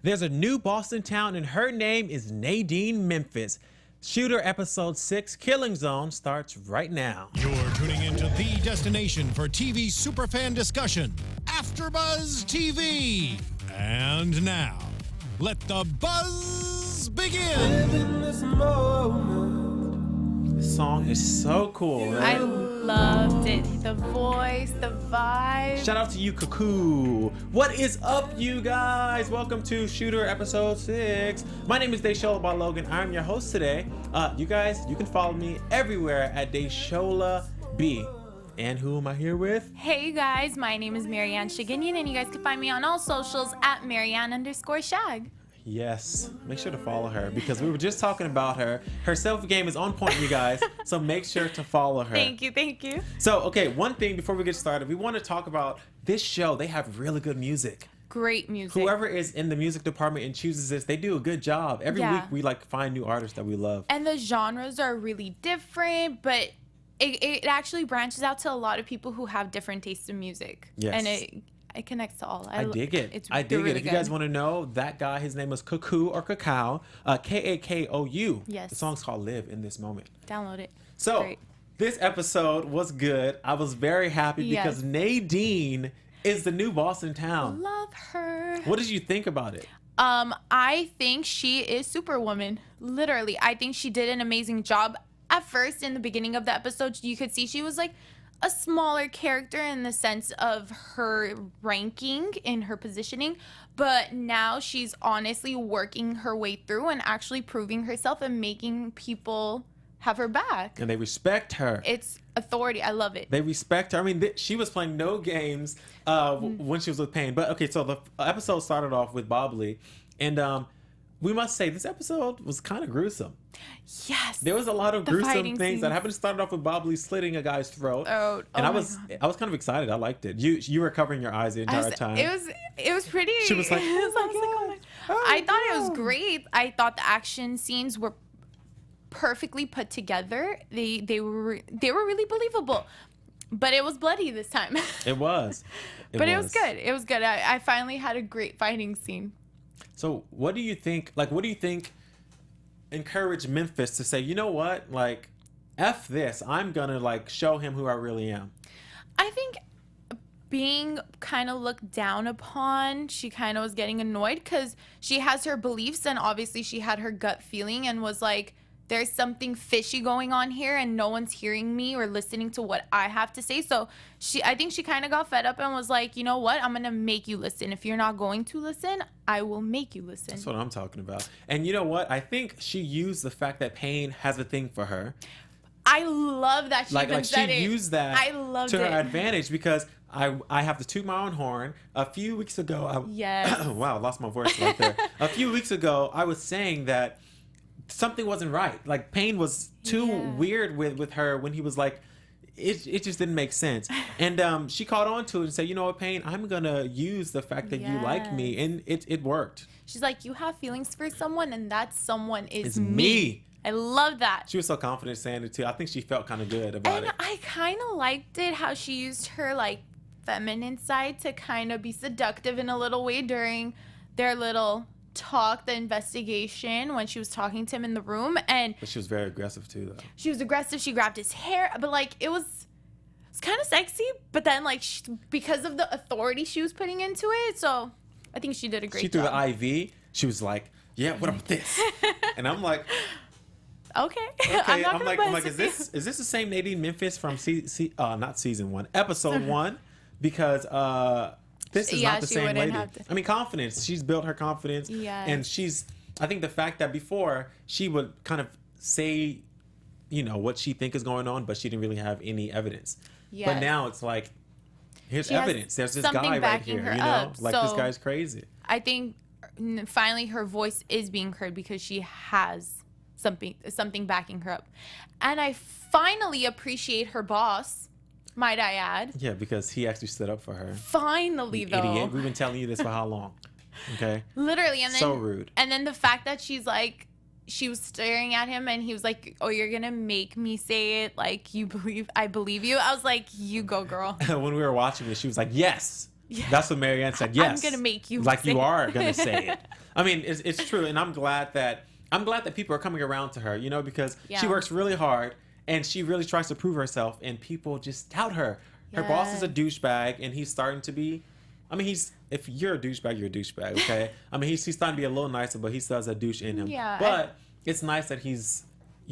There's a new Boston town and her name is Nadine Memphis. Shooter episode 6, Killing Zone, starts right now. You're tuning into the destination for TV superfan discussion, AFTERBUZZ TV. And now, let the buzz begin. This song is so cool, right? I loved it. The voice, the vibe. Shout out to you, Cuckoo. What is up, you guys? Welcome to Shooter episode 6. My name is Desola Balogun. I'm your host today. You guys, you can follow me everywhere at Desola B. And who am I here with? Hey, you guys. My name is Mariann Shaginian, and you guys can find me on all socials at Mariann_Shag. Yes, make sure to follow her because we were just talking about her. Her selfie game is on point, you guys. So make sure to follow her. Thank you, thank you. So, okay, one thing before we get started, we want to talk about this show. They have really good music. Great music. Whoever is in the music department and chooses this, they do a good job. Every week we find new artists that we love. And the genres are really different, but it actually branches out to a lot of people who have different tastes in music. Yes. And it connects to all. I dig it. I dig it. If you guys want to know, that guy, his name was Cuckoo or Cacao, K-A-K-O-U. Yes. The song's called Live in this moment. Download it. So, Great. This episode was good. I was very happy because Nadine is the new Boston town. Love her. What did you think about it? I think she is Superwoman. Literally. I think she did an amazing job. At first, in the beginning of the episode, you could see she was like a smaller character in the sense of her ranking in her positioning, but now she's honestly working her way through and actually proving herself and making people have her back. And they respect her. It's authority. I love it. They respect her. I mean, she was playing no games when she was with Pain. But okay, so the episode started off with Bobley, and we must say this episode was kind of gruesome. Yes. There was a lot of gruesome things that happened. It started off with Bobley slitting a guy's throat. And I was kind of excited. I liked it. You were covering your eyes the entire time. It was pretty. She was like, I thought it was great. I thought the action scenes were perfectly put together. They were really believable. But it was bloody this time. It was. It was good. It was good. I finally had a great fighting scene. So what do you think? Like, what do you think encouraged Memphis to say, you know what? Like, F this. I'm going to, like, show him who I really am. I think being kind of looked down upon, she kind of was getting annoyed because she has her beliefs and obviously she had her gut feeling and was like, there's something fishy going on here and no one's hearing me or listening to what I have to say. So I think she kind of got fed up and was like, you know what? I'm going to make you listen. If you're not going to listen, I will make you listen. That's what I'm talking about. And you know what? I think she used the fact that Pain has a thing for her. I love that she even said it. She used that to her advantage because I have to toot my own horn. A few weeks ago, wow, I lost my voice right there. A few weeks ago, I was saying that something wasn't right. Like, Pain was too weird with her when he was like, it just didn't make sense. And she caught on to it and said, you know what, Pain, I'm going to use the fact that you like me. And it worked. She's like, you have feelings for someone and that someone is me. I love that. She was so confident saying it too. I think she felt kind of good about it. And I kind of liked it how she used her like feminine side to kind of be seductive in a little way during their little talk, the investigation, when she was talking to him in the room. But she was very aggressive too, though. She was aggressive. She grabbed his hair, but like it was kind of sexy. But then like because of the authority she was putting into it, so I think she did a great job. She threw the IV. She was like, "Yeah, what about this?" And I'm like, "Okay." I'm like, is this the same Nadine Memphis from not season 1, episode 1? Because this is not the same lady. I mean, confidence. She's built her confidence. Yeah. And I think the fact that before she would kind of say, you know, what she think is going on, but she didn't really have any evidence. Yes. But now it's like, here's evidence. There's this guy right here, you know? Like, this guy's crazy. I think finally her voice is being heard because she has something backing her up. And I finally appreciate her boss, might I add. Yeah, because he actually stood up for her. Finally, though. Idiot. We've been telling you this for how long? Okay. Literally. And then, so rude. And then the fact that she was staring at him and he was like, oh, you're going to make me say it like I believe you. I was like, you go, girl. When we were watching it, she was like, yes, That's what Mariann said. Yes. I'm gonna make you like say you are gonna say it. I mean, it's true, and I'm glad that people are coming around to her. You know, because she works really hard and she really tries to prove herself, and people just doubt her. Her boss is a douchebag, and he's starting to be. I mean, if you're a douchebag, you're a douchebag. Okay. I mean, he's starting to be a little nicer, but he still has a douche in him. Yeah. But it's nice that he's,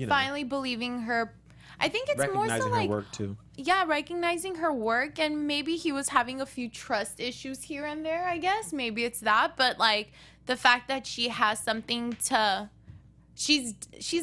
finally believing her. I think it's more so recognizing like her work too. Yeah, recognizing her work, and maybe he was having a few trust issues here and there. I guess maybe it's that, but like the fact that she has something to. She's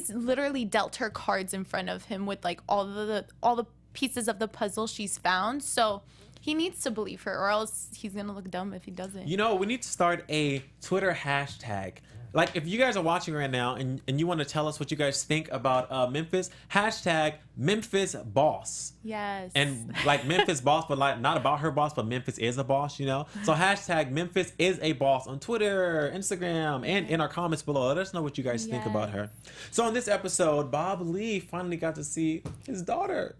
literally dealt her cards in front of him with like all the pieces of the puzzle she's found. So he needs to believe her, or else he's gonna look dumb if he doesn't. You know, we need to start a Twitter hashtag. Like, if you guys are watching right now and you want to tell us what you guys think about Memphis, hashtag Memphis Boss. Yes. And like Memphis Boss, but like not about her boss, but Memphis is a boss, you know? So hashtag Memphis is a boss on Twitter, Instagram, and in our comments below. Let us know what you guys think about her. So in this episode, Bob Lee finally got to see his daughter.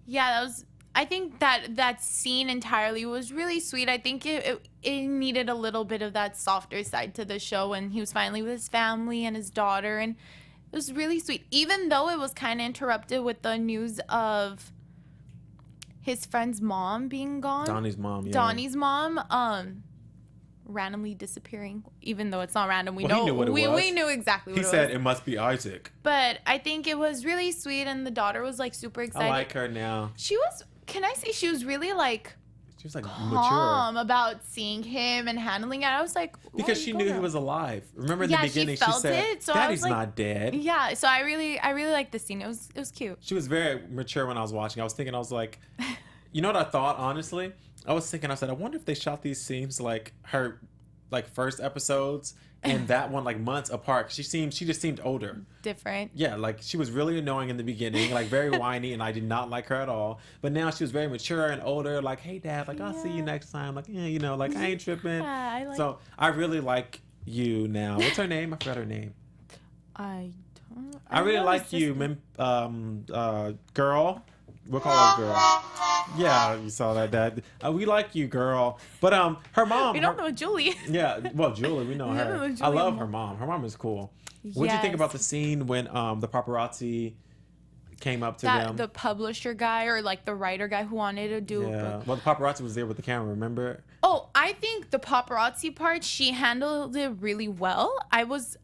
Yeah, I think that scene entirely was really sweet. I think it needed a little bit of that softer side to the show when he was finally with his family and his daughter, and it was really sweet. Even though it was kind of interrupted with the news of his friend's mom being gone. Donnie's mom, yeah. Donnie's mom, randomly disappearing. Even though it's not random, we know he knew what it was. We knew exactly what it was. He said it must be Isaac. But I think it was really sweet, and the daughter was like super excited. I like her now. She was. Can I say she was really like calm mature about seeing him and handling it? I was like, because she knew he was alive. Remember in the beginning, she said, it, so "Daddy's not dead." Yeah, so I really liked the scene. It was cute. She was very mature when I was watching. I was like, you know what I thought? Honestly, I said, I wonder if they shot these scenes like her, like first episodes. And that one, like months apart. She just seemed older. Different. Yeah, like she was really annoying in the beginning, like very whiny, and I did not like her at all. But now she was very mature and older, like, hey dad, like I'll see you next time. Like, yeah, you know, like I ain't tripping. So I really like you now. What's her name? I forgot her name. I really like you, girl. We'll call her girl. Yeah, you saw that, Dad. We like you, girl. But her mom. We don't know Julie. Yeah, well, Julie, we know her. I love her mom. Her mom is cool. What did you think about the scene when the paparazzi came up to them? The publisher guy or like the writer guy who wanted to do. Yeah. Well, the paparazzi was there with the camera. Remember? Oh, I think the paparazzi part, she handled it really well. I was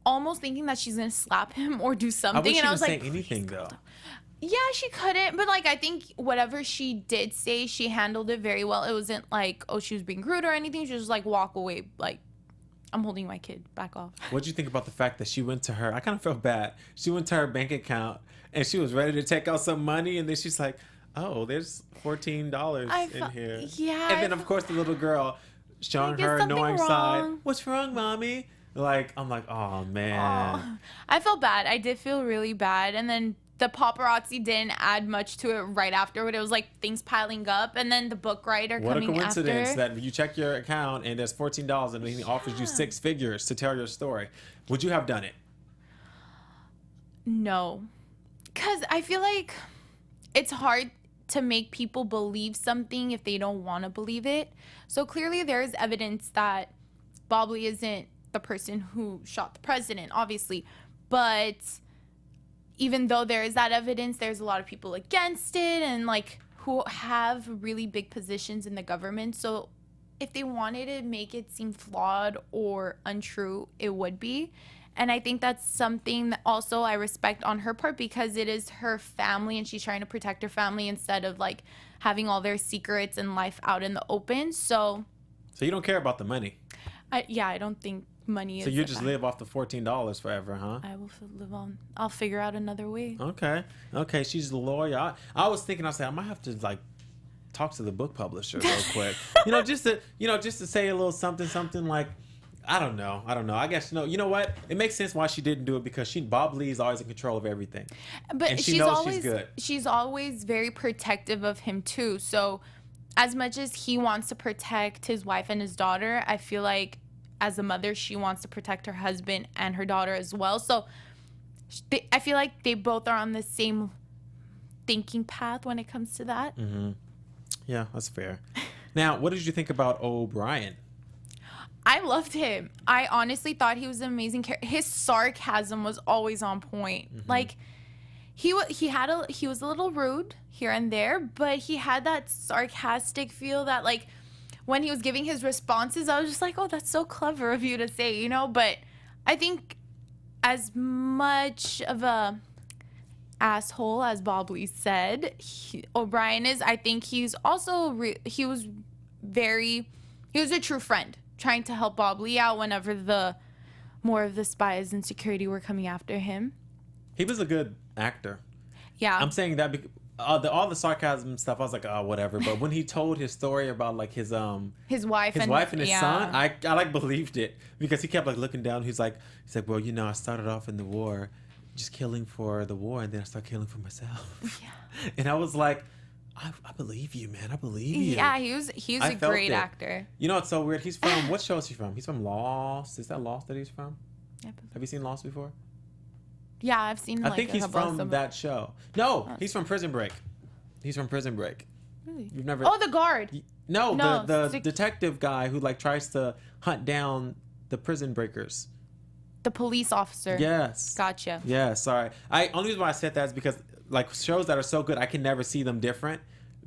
almost thinking that she's gonna slap him or do something, I wish and I was like, say anything though. Yeah, she couldn't, but like I think whatever she did say, she handled it very well. It wasn't like, oh, she was being rude or anything. She was just like, walk away, like, I'm holding my kid, back off. What'd you think about the fact that she went to her? I kind of felt bad. She went to her bank account and she was ready to take out some money, and then she's like, oh, there's $14 in here. Yeah. And then of course the little girl showing her annoying side. What's wrong, mommy? Like, I'm like, oh man. Oh, I felt bad. I did feel really bad, and then the paparazzi didn't add much to it right after, but it was like things piling up, and then the book writer coming after. What a coincidence that you check your account and there's $14 and he offers you 6 figures to tell your story. Would you have done it? No. Because I feel like it's hard to make people believe something if they don't want to believe it. So clearly there is evidence that Bob Lee isn't the person who shot the president, obviously. But even though there is that evidence, there's a lot of people against it and like who have really big positions in the government. So if they wanted to make it seem flawed or untrue, it would be. And I think that's something that also I respect on her part, because it is her family and she's trying to protect her family instead of like having all their secrets and life out in the open. So you don't care about the money? I don't think money is. So you just live off the $14 forever, huh? I will live on. I'll figure out another way. Okay. She's a lawyer. I was thinking, I said I might have to like talk to the book publisher real quick. just to say a little something like, I don't know. I guess you know what? It makes sense why she didn't do it, because Bob Lee is always in control of everything. But and she knows she's good. She's always very protective of him too. So as much as he wants to protect his wife and his daughter, I feel like as a mother, she wants to protect her husband and her daughter as well. So I feel like they both are on the same thinking path when it comes to that. Mm-hmm. Yeah, that's fair. Now, what did you think about O'Brien? I loved him. I honestly thought he was an amazing character. His sarcasm was always on point. Like he was a little rude here and there, but he had that sarcastic feel that, like, when he was giving his responses, I was just like, oh, that's so clever of you to say, you know? But I think as much of a asshole as Bob Lee said O'Brien is, I think he's also he was a true friend, trying to help Bob Lee out whenever the more of the spies and security were coming after him. He was a good actor. Yeah. I'm saying that because all the sarcasm stuff, I was like, oh, whatever. But when he told his story about, like, his wife and his son, I like believed it, because he kept, like, looking down. He's like, well, you know, I started off in the war just killing for the war, and then I started killing for myself. Yeah. And I was like, I believe you, man. I believe you. Yeah, he was a great actor. You know, it's so weird. He's from, what show is he from? He's from Lost. Is that Lost that he's from? Yeah. Have you seen Lost before? Yeah, I've seen, like, I think he's from that show. No, he's from Prison Break. He's from Prison Break. Really? You've never... Oh, the guard. No, the detective guy who, like, tries to hunt down the prison breakers. The police officer. Yes. Gotcha. Yeah, sorry. Only reason why I said that is because, like, shows that are so good, I can never see them different.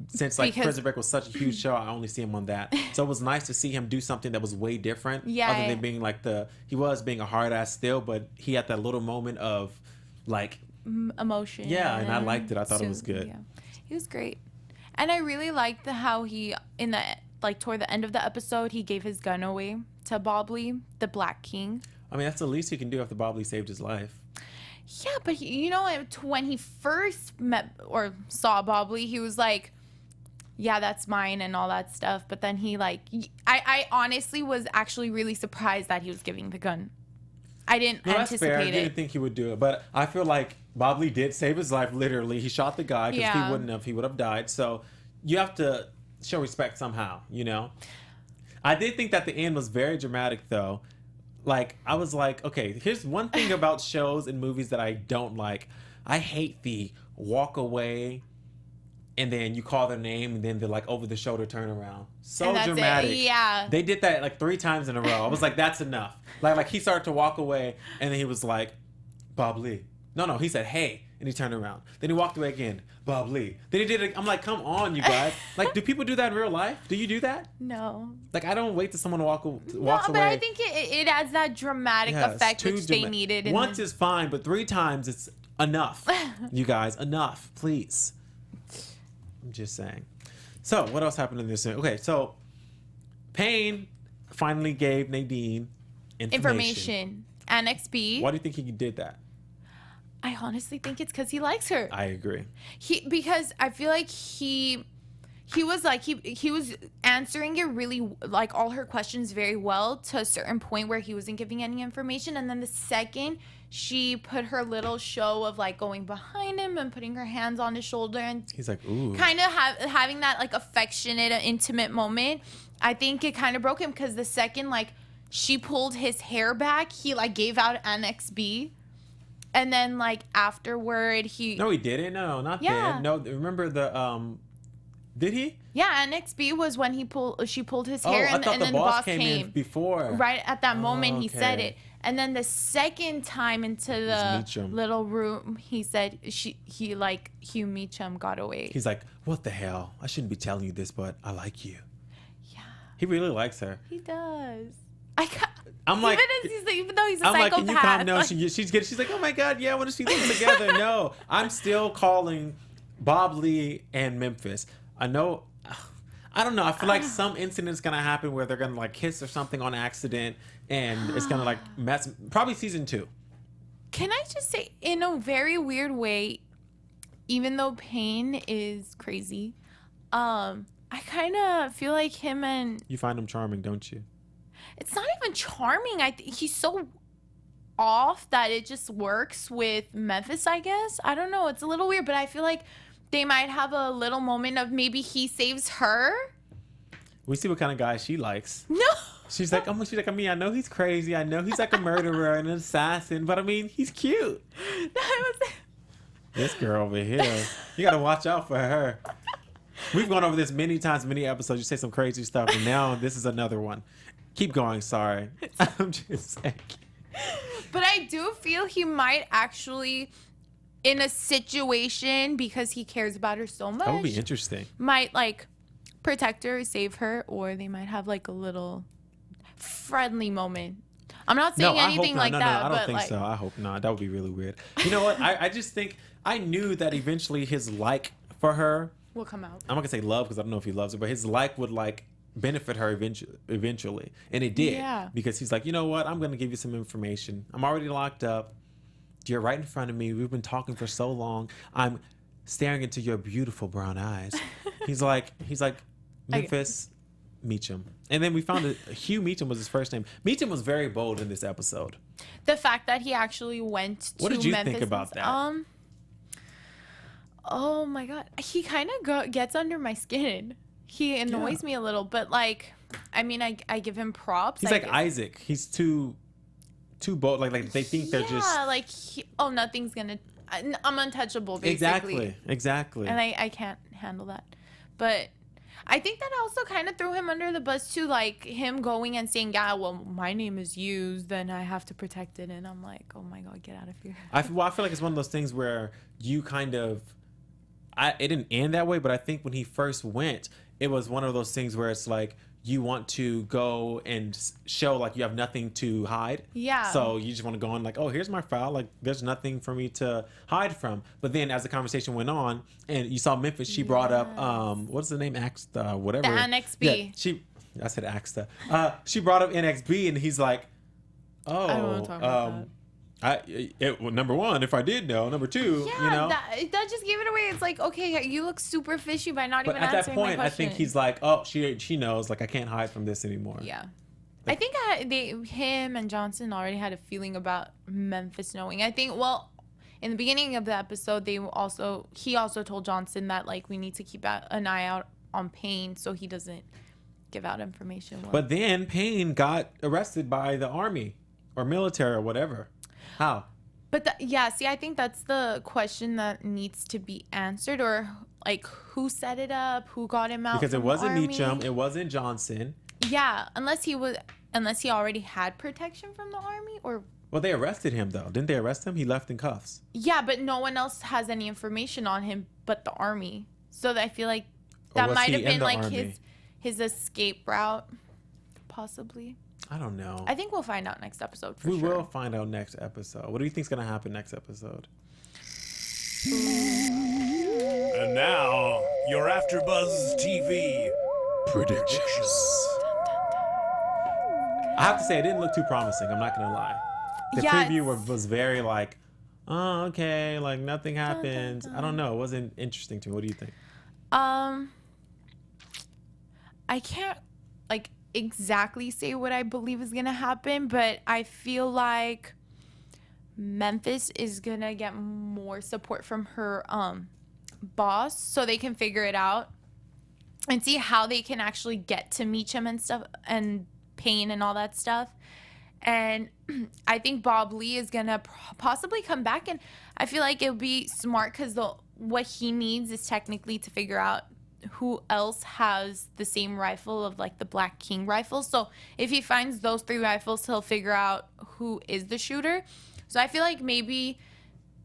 Since, like, Prison Break was such a huge show, I only see him on that. So it was nice to see him do something that was way different. Yeah. Other than being, like, he was being a hard ass still, but he had that little moment of, like... emotion. Yeah, and I liked it. I thought it was good. Yeah. He was great. And I really liked how he, toward the end of the episode, he gave his gun away to Bob Lee, the Black King. I mean, that's the least he can do after Bob Lee saved his life. Yeah, but when he first met or saw Bob Lee, he was like, yeah, that's mine and all that stuff. But then he, like, I honestly was actually really surprised that he was giving the gun. I didn't anticipate fair. it. I didn't think he would do it. But I feel like Bob Lee did save his life, literally. He shot the guy, because if he wouldn't have, he would have died. So you have to show respect somehow, you know? I did think that the end was very dramatic, though. Like, I was like, okay, here's one thing about shows and movies that I don't like. I hate the walk away and then you call their name and then they're like over the shoulder turnaround. So dramatic. Yeah. They did that like 3 times in a row. I was like, that's enough. Like he started to walk away and then he was like, Bob Lee. No, he said, hey. And he turned around. Then he walked away again. Bob Lee. Then he did it. I'm like, come on, you guys. Like, do people do that in real life? Do you do that? No. Like, I don't wait till someone walks away. But I think it adds that dramatic effect which they needed. Once is fine, but 3 times it's enough. You guys, enough, please. I'm just saying. So, what else happened in this? Okay, so Payne finally gave Nadine information. Annex B. Why do you think he did that? I honestly think it's because he likes her. I agree. Because I feel like he was like he was answering it really, like, all her questions very well to a certain point where he wasn't giving any information, and then the second she put her little show of like going behind him and putting her hands on his shoulder and he's like, ooh, kind of having that like affectionate, intimate moment, I think it kind of broke him, because the second like she pulled his hair back, he like gave out Annex B. And then, like, afterward, No, he didn't. No, not then. No, remember the, did he? Yeah, Annex B was when she pulled his hair, and then the boss came in before. Right at that moment, he said it. And then the second time into the little room, he said Hugh Meacham got away. He's like, what the hell? I shouldn't be telling you this, but I like you. Yeah. He really likes her. He does. I'm like, even though he's a psychopath. I'm like, can you calm down? She's like, oh my God, yeah, I want to see them together. No, I'm still calling Bob Lee and Memphis. I know, I don't know. I feel like some incident's gonna happen where they're gonna like kiss or something on accident, and it's gonna like mess. Probably season 2. Can I just say, in a very weird way, even though Payne is crazy, I kind of feel like him and you find him charming, don't you? It's not even charming. I think he's so off that it just works with Memphis, I guess. I don't know. It's a little weird, but I feel like they might have a little moment of maybe he saves her. We see what kind of guy she likes. No. She's like, I mean, I know he's crazy. I know he's like a murderer and an assassin, but I mean, he's cute. This girl over here, you got to watch out for her. We've gone over this many times, many episodes. You say some crazy stuff, and now this is another one. Keep going. Sorry. I'm just saying. But I do feel he might actually, in a situation, because he cares about her so much. That would be interesting. Might, like, protect her, save her, or they might have, like, a little friendly moment. I'm not saying anything like that. I don't think so. I hope not. That would be really weird. You know what? I just think I knew that eventually his like for her will come out. I'm not gonna say love because I don't know if he loves her, but his like would like benefit her eventually, and it did. Yeah. Because he's like, you know what? I'm gonna give you some information. I'm already locked up. You're right in front of me. We've been talking for so long. I'm staring into your beautiful brown eyes. He's like Memphis. Meacham. And then we found that Hugh Meacham was his first name. Meacham was very bold in this episode. The fact that he actually went to Memphis. What did you think about that? Oh my God. He kind of gets under my skin. He annoys me a little, but like, I mean, I give him props. He's like Isaac. He's too bold. Like they think they're just. Yeah, like, nothing's gonna. I'm untouchable, basically. Exactly. And I can't handle that. But I think that also kind of threw him under the bus too, like him going and saying, yeah, well, my name is used, then I have to protect it. And I'm like, oh my God, get out of here. I feel like it's one of those things where you kind of, it didn't end that way, but I think when he first went, it was one of those things where it's like, you want to go and show like you have nothing to hide. Yeah. So you just want to go on like, oh, here's my file. Like there's nothing for me to hide from. But then as the conversation went on and you saw Memphis, she brought up, what's the name? Axta, whatever. The NXB. Yeah, I said Axta. She brought up NXB and he's like, oh, I don't want to talk about that. Well, number one, if I did know, number two, yeah, you know, that just gave it away. It's like, okay, you look super fishy by not even answering my question. But at that point, I think he's like, oh, she knows, like I can't hide from this anymore. Yeah, like, I think him and Johnson already had a feeling about Memphis knowing. I think, well, in the beginning of the episode, he also told Johnson that like we need to keep an eye out on Payne so he doesn't give out information. But then Payne got arrested by the army or military or whatever. How? But see, I think that's the question that needs to be answered, or like who set it up, who got him out. Because it wasn't army. Meacham, it wasn't Johnson. Yeah, unless he already had protection from the army, or. Well, they arrested him though, didn't they arrest him? He left in cuffs. Yeah, but no one else has any information on him but the army. So I feel like that might have been like his escape route, possibly. I don't know. I think we'll find out next episode for sure. We will will find out next episode. What do you think's going to happen next episode? And now, your AfterBuzz TV predictions. I have to say, it didn't look too promising. I'm not going to lie. The preview was very like, oh, okay, like nothing happens. I don't know. It wasn't interesting to me. What do you think? I can't like exactly say what I believe is gonna happen, but I feel like Memphis is gonna get more support from her boss so they can figure it out and see how they can actually get to Meacham and stuff and Payne and all that stuff. And I think Bob Lee is gonna possibly come back, and I feel like it'll be smart because what he needs is technically to figure out who else has the same rifle of like the Black King rifle. So if he finds those 3 rifles, he'll figure out who is the shooter. So I feel like maybe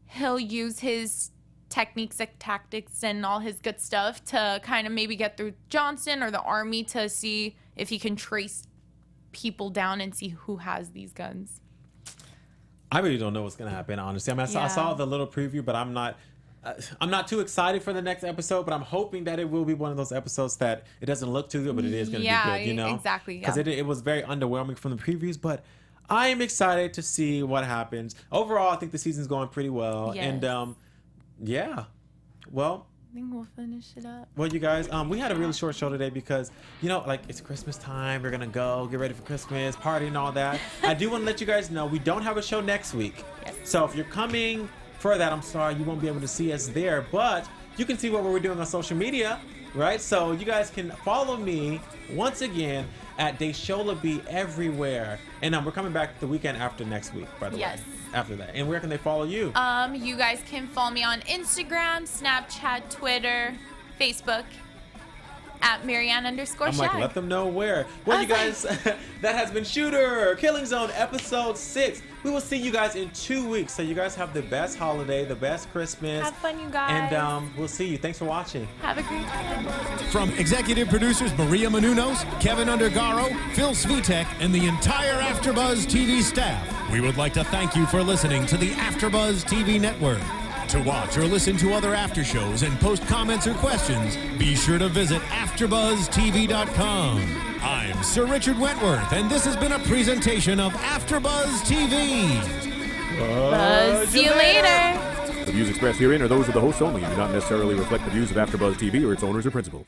he'll use his techniques and tactics and all his good stuff to kind of maybe get through Johnson or the army to see if he can trace people down and see who has these guns. I really don't know what's gonna happen, honestly. I mean, I saw the little preview, but I'm not too excited for the next episode, but I'm hoping that it will be one of those episodes that it doesn't look too good, but it is going to be good, you know? Exactly. Because it was very underwhelming from the previews, but I am excited to see what happens. Overall, I think the season's going pretty well. Yes. And, yeah. Well, I think we'll finish it up. Well, you guys, we had a really short show today because, you know, like it's Christmas time. We're going to go get ready for Christmas, party and all that. I do want to let you guys know we don't have a show next week. Yes. So if you're coming for that, I'm sorry you won't be able to see us there, but you can see what we're doing on social media, right? So you guys can follow me once again at Desola B everywhere, and we're coming back the weekend after next week, by the way. After that. And where can they follow you? You guys can follow me on Instagram, Snapchat, Twitter, Facebook, at Mariann_Shag. I'm like, let them know where. Well, you guys, that has been Shooter Killing Zone episode 6. We will see you guys in 2 weeks. So you guys have the best holiday, the best Christmas. Have fun, you guys. And we'll see you. Thanks for watching. Have a great time. From executive producers Maria Menounos, Kevin Undergaro, Phil Svitek, and the entire AfterBuzz TV staff, we would like to thank you for listening to the AfterBuzz TV network. To watch or listen to other after shows and post comments or questions, be sure to visit AfterBuzzTV.com. I'm Sir Richard Wentworth, and this has been a presentation of AfterBuzz TV. See you later. The views expressed herein are those of the hosts only and do not necessarily reflect the views of AfterBuzz TV or its owners or principals.